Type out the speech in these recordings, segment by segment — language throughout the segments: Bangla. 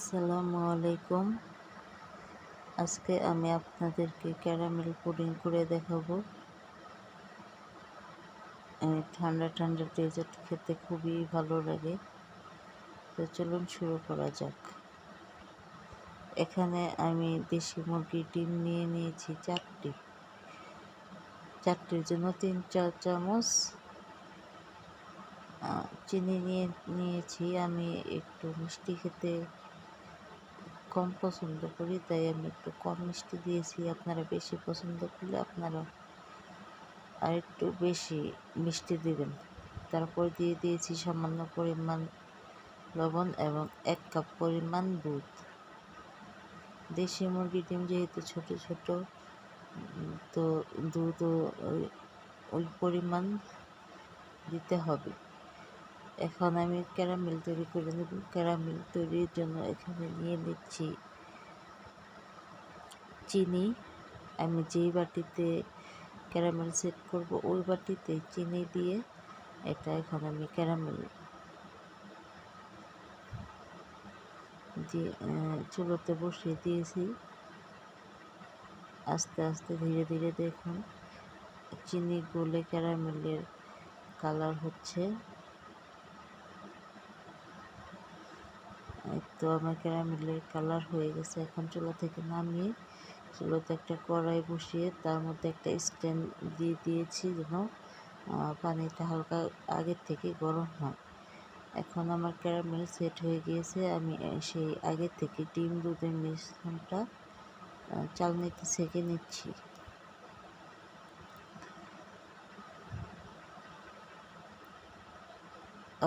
আসসালামু আলাইকুম। আজকে আমি আপনাদেরকে ক্যারামেল পুডিং করে দেখাবো। ঠান্ডা ঠান্ডা ডেজার্ট খেতে খুবই ভালো লাগে। তো চলুন শুরু করা যাক। এখানে আমি দেশি মুরগির ডিম নিয়ে নিয়েছি 4টি। 4টির জন্য 3-4 চামচ চিনি নিয়েছি। আমি একটু মিষ্টি খেতে কম পছন্দ করি, তাই আমি একটু কম মিষ্টি দিয়েছি। আপনারা বেশি পছন্দ করলে আপনারা আর একটু বেশি মিষ্টি দিবেন। তারপর দিয়ে দিয়েছি সামান্য পরিমাণ লবণ এবং 1 কাপ পরিমাণ দুধ। দেশি মুরগির ডিম যেহেতু ছোট ছোট, তো দুধও ওই পরিমাণ দিতে হবে। এখন আমি ক্যারামেল তৈরি করে নেব। ক্যারামেল তৈরির জন্য এখানে নিয়ে নিচ্ছি চিনি। আমি যেই বাটিতে ক্যারামেল সেট করব ওই বাটিতে চিনি দিয়ে এটা এখন আমি ক্যারামেল দিয়ে চুলোতে বসিয়ে দিয়েছি। আস্তে আস্তে ধীরে ধীরে দেখুন চিনি গলে ক্যারামেলের কালার হচ্ছে। তো আমার ক্যারামেলের কালার হয়ে গেছে। এখন চুলা থেকে নামিয়ে চুলোতে একটা কড়াই বসিয়ে তার মধ্যে একটা স্ট্যান্ড দিয়ে দিয়েছি যেন পানিটা হালকা আগের থেকে গরম হয়। এখন আমার ক্যারামেল সেট হয়ে গিয়েছে। আমি সেই আগে থেকে ডিম দুধের মিশ্রণটা চালনিতে ছেঁকে নিচ্ছি।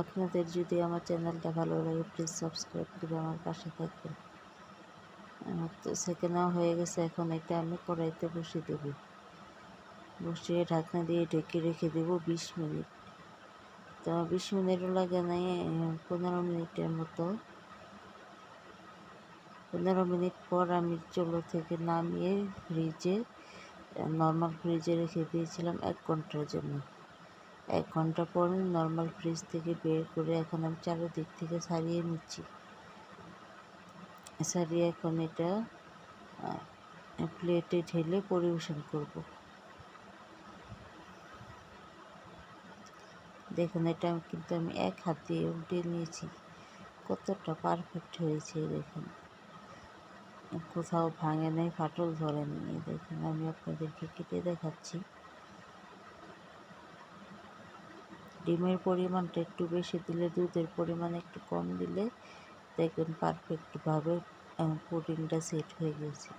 আপনাদের যদি আমার চ্যানেলটা ভালো লাগে প্লিজ সাবস্ক্রাইব করে আমার পাশে থাকবেন। আমার তো ছেঁকে নেওয়া হয়ে গেছে। এখন এটা আমি কড়াইতে বসিয়ে দেব। বসিয়ে ঢাকনা দিয়ে ঢেকে রেখে দেব 20 মিনিট। তো 20 মিনিটও লাগে নাই, 15 মিনিটের মতো। 15 মিনিট পর আমি চুলো থেকে নামিয়ে নর্মাল ফ্রিজে রেখে দিয়েছিলাম 1 ঘন্টার জন্য। 1 ঘন্টা পর নর্মাল ফ্রিজ থেকে বের করে এখন আমি চারিদিক থেকে ছাড়িয়ে নিচ্ছি। ছাড়িয়ে এখন এটা প্লেটে ঢেলে পরিবেশন করব। দেখুন এটা কিন্তু আমি 1 হাত দিয়ে উল্টে নিয়েছি। কতটা পারফেক্ট হয়েছে দেখুন, কোথাও ভাঙে নাই, ফাটল ধরেনি। দেখুন আমি আপনাদেরকে কেটে দেখাচ্ছি। ডিমের পরিমাণটা একটু বেশি দিলে, দুধের পরিমাণ একটু কম দিলে দেখবেন পারফেক্টভাবে পুডিংটা সেট হয়ে গেছে।